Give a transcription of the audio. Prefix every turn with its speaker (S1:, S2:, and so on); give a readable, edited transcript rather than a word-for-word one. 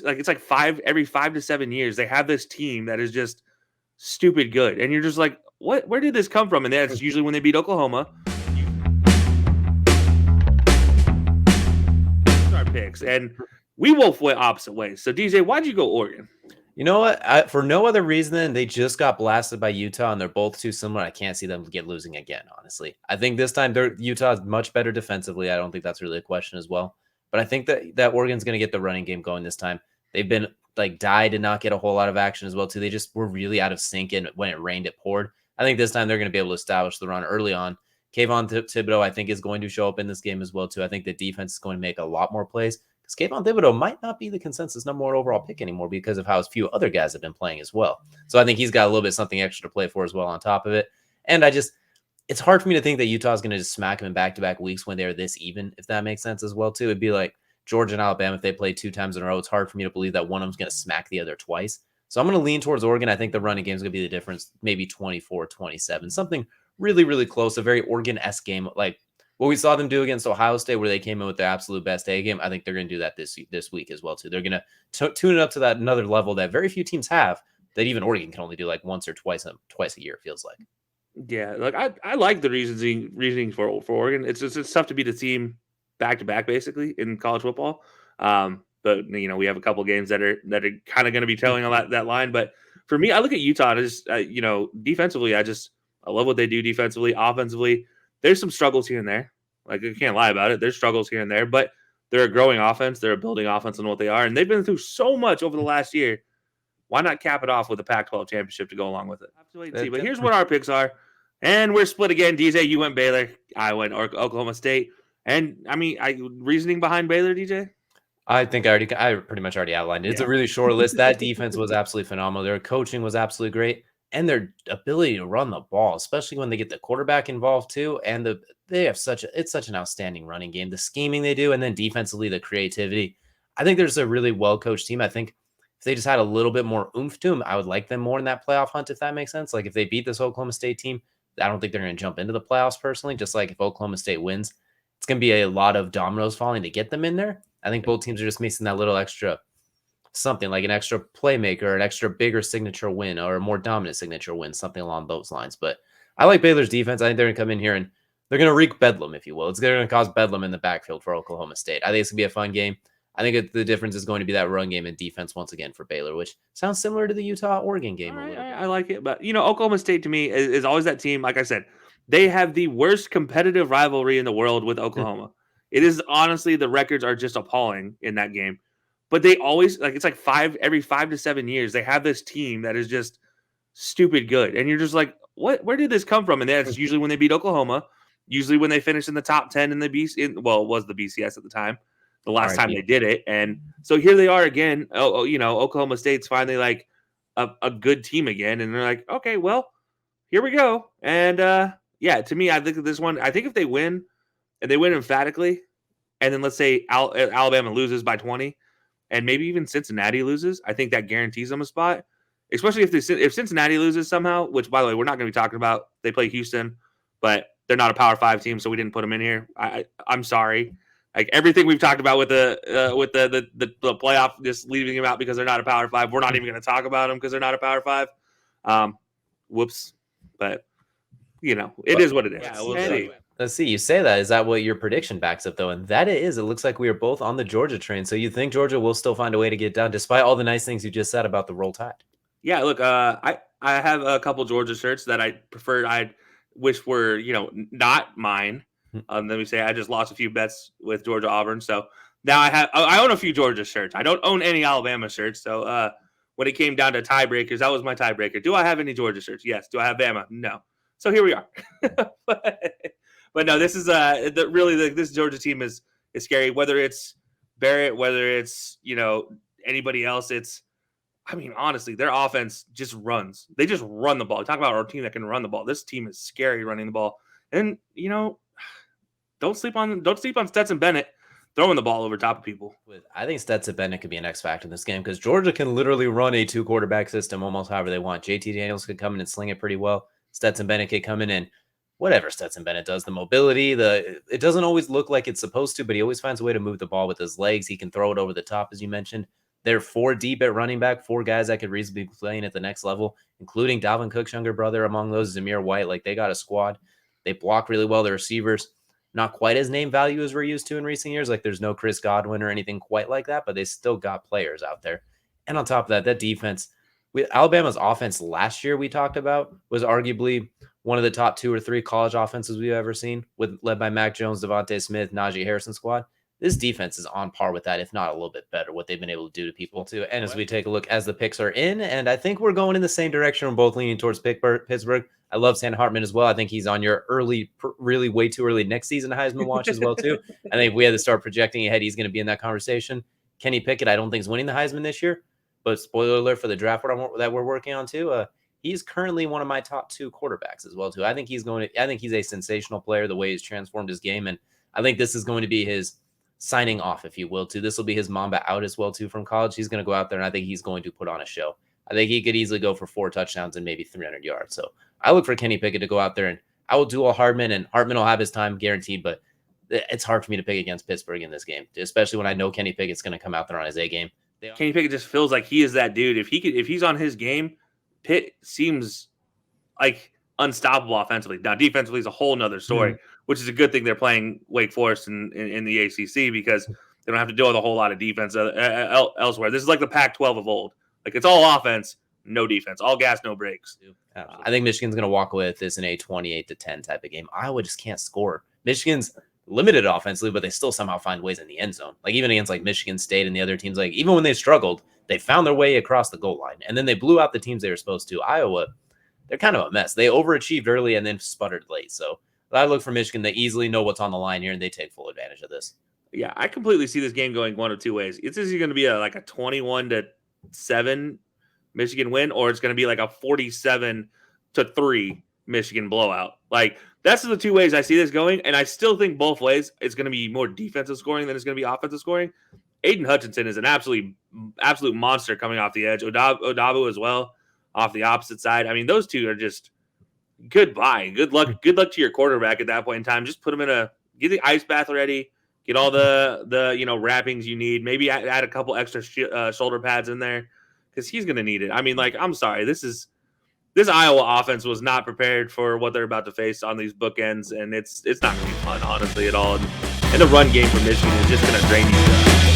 S1: it's like every 5 to 7 years they have this team that is just stupid good, and you're just like, what? Where did this come from? And that's usually when they beat Oklahoma. Our picks, and we both went opposite ways. So DJ, why'd you go Oregon?
S2: You know what? For no other reason than they just got blasted by Utah, and they're both too similar. I can't see them losing again, honestly. I think this time Utah is much better defensively. I don't think that's really a question as well. But I think that Oregon's going to get the running game going this time. They've been died to not get a whole lot of action as well, too. They just were really out of sync, and when it rained, it poured. I think this time they're going to be able to establish the run early on. Kayvon Thibodeau, I think, is going to show up in this game as well, too. I think the defense is going to make a lot more plays. Because Kayvon Thibodeau might not be the consensus number one overall pick anymore because of how few other guys have been playing as well. So I think he's got a little bit something extra to play for as well on top of it. And it's hard for me to think that Utah is going to just smack him in back-to-back weeks when they're this even, if that makes sense as well, too. It'd be like Georgia and Alabama if they play 2 times in a row. It's hard for me to believe that one of them's going to smack the other twice. So I'm going to lean towards Oregon. I think the running game is going to be the difference, maybe 24-27, something really, really close, a very Oregon-esque game, like what we saw them do against Ohio State, where they came in with their absolute best A game. I think they're going to do that this week as well, too. They're going to tune it up to that another level that very few teams have, that even Oregon can only do like once or twice a year, it feels like.
S1: Yeah, like I like the reasoning for Oregon. It's tough to beat a team back to back, basically, in college football. But we have a couple games that are kind of going to be telling on that line. But for me, I look at Utah as defensively. I love what they do defensively. Offensively, there's some struggles here and there. Like, I can't lie about it. There's struggles here and there, but they're a growing offense. They're a building offense on what they are, and they've been through so much over the last year. Why not cap it off with a Pac-12 championship to go along with it? I have to wait and see. But here's what our picks are, and we're split again. DJ, you went Baylor. I went Oklahoma State. And I mean, reasoning behind Baylor, DJ?
S2: I think I pretty much already outlined it. It's a really short list. That defense was absolutely phenomenal. Their coaching was absolutely great. And their ability to run the ball, especially when they get the quarterback involved too. And they have such an outstanding running game. The scheming they do, and then defensively, the creativity. I think there's a really well-coached team. I think if they just had a little bit more oomph to them, I would like them more in that playoff hunt, if that makes sense. Like, if they beat this Oklahoma State team, I don't think they're going to jump into the playoffs personally. Just like if Oklahoma State wins, it's going to be a lot of dominoes falling to get them in there. I think both teams are just missing that little extra something, like an extra playmaker, an extra bigger signature win, or a more dominant signature win, something along those lines. But I like Baylor's defense. I think they're going to come in here and they're going to wreak bedlam, if you will. It's going to cause bedlam in the backfield for Oklahoma State. I think it's going to be a fun game. I think the difference is going to be that run game and defense once again for Baylor, which sounds similar to the Utah-Oregon game.
S1: Right, I like it. But, Oklahoma State to me is always that team. Like I said, they have the worst competitive rivalry in the world with Oklahoma. It is honestly, the records are just appalling in that game. But they always, it's like every 5 to 7 years, they have this team that is just stupid good. And you're just like, where did this come from? And that's usually when they beat Oklahoma, usually when they finish in the top 10 in the it was the BCS at the time, the last time they did it. And so here they are again. Oklahoma State's finally like a good team again. And they're like, okay, well, here we go. And to me, I think that this one, I think if they win, and they win emphatically, and then let's say Alabama loses by 20, and maybe even Cincinnati loses, I think that guarantees them a spot, especially if Cincinnati loses somehow, which, by the way, we're not going to be talking about. They play Houston, but they're not a Power 5 team, so we didn't put them in here. I'm sorry. Like, everything we've talked about with the playoff, just leaving them out because they're not a Power 5, we're not even going to talk about them because they're not a Power 5. Whoops. But, it is what it is.
S2: Yeah, we'll see. Let's see. You say that. Is that what your prediction backs up, though? And that it is. It looks like we are both on the Georgia train. So you think Georgia will still find a way to get down, despite all the nice things you just said about the Roll Tide?
S1: Yeah, look, I have a couple Georgia shirts that I preferred. I wish were, not mine. Let me say I just lost a few bets with Georgia Auburn. So now I own a few Georgia shirts. I don't own any Alabama shirts. So when it came down to tiebreakers, that was my tiebreaker. Do I have any Georgia shirts? Yes. Do I have Bama? No. So here we are. But no, this is this Georgia team is scary. Whether it's Barrett, whether it's anybody else, honestly, their offense just runs. They just run the ball. Talk about our team that can run the ball. This team is scary running the ball. And don't sleep on Stetson Bennett throwing the ball over top of people.
S2: I think Stetson Bennett could be an X factor in this game because Georgia can literally run a 2-quarterback system almost however they want. JT Daniels could come in and sling it pretty well. Stetson Bennett could come in and whatever Stetson Bennett does, the mobility, it doesn't always look like it's supposed to, but he always finds a way to move the ball with his legs. He can throw it over the top, as you mentioned. They're 4 deep at running back, 4 guys that could reasonably be playing at the next level, including Dalvin Cook's younger brother among those, Zamir White. Like, they got a squad. They block really well. The receivers, not quite as name value as we're used to in recent years. Like, there's no Chris Godwin or anything quite like that, but they still got players out there. And on top of that, that defense, Alabama's offense last year we talked about was arguably one of the top 2 or 3 college offenses we've ever seen, led by Mac Jones, Devontae Smith, Najee Harrison squad. This defense is on par with that, if not a little bit better, what they've been able to do to people too. And as we take a look as the picks are in, and I think we're going in the same direction. We're both leaning towards Pittsburgh. I love Sam Hartman as well. I think he's on your really way too early next season Heisman watch as well too. I think if we had to start projecting ahead, he's going to be in that conversation. Kenny Pickett, I don't think is winning the Heisman this year, but spoiler alert for the draft that we're working on too. He's currently one of my top 2 quarterbacks as well too. I think he's a sensational player the way he's transformed his game, and I think this is going to be his signing off, if you will, too. This will be his Mamba out as well, too, from college. He's going to go out there, and I think he's going to put on a show. I think he could easily go for 4 touchdowns and maybe 300 yards. So I look for Kenny Pickett to go out there, and I will duel Hardman, and Hardman will have his time guaranteed, but it's hard for me to pick against Pittsburgh in this game, especially when I know Kenny Pickett's going to come out there on his A game.
S1: Kenny Pickett just feels like he is that dude. If he's on his game, Pitt seems like unstoppable offensively. Now, defensively is a whole nother story, which is a good thing they're playing Wake Forest in the ACC because they don't have to deal with a whole lot of defense elsewhere. This is like the Pac-12 of old. Like, it's all offense, no defense, all gas, no breaks.
S2: I think Michigan's going to walk away with this in a 28-10 type of game. Iowa just can't score. Michigan's limited offensively, but they still somehow find ways in the end zone. Like, even against like Michigan State and the other teams, like even when they struggled, they found their way across the goal line, and then they blew out the teams they were supposed to. Iowa, they're kind of a mess. They overachieved early and then sputtered late. So I look for Michigan. They easily know what's on the line here, and they take full advantage of this.
S1: Yeah, I completely see this game going one of 2 ways. It's either going to be a 21-7 Michigan win, or it's going to be like a 47-3 Michigan blowout. Like, that's the 2 ways I see this going, and I still think both ways it's going to be more defensive scoring than it's going to be offensive scoring. Aiden Hutchinson is an absolute monster coming off the edge. Odabu as well off the opposite side. I mean, those two are just goodbye. Good luck to your quarterback at that point in time. Just put him get the ice bath ready, get all the wrappings you need. Maybe add a couple extra shoulder pads in there because he's going to need it. I mean, like, I'm sorry, this Iowa offense was not prepared for what they're about to face on these bookends, and it's not going to be fun, honestly, at all. And the run game for Michigan is just going to drain you.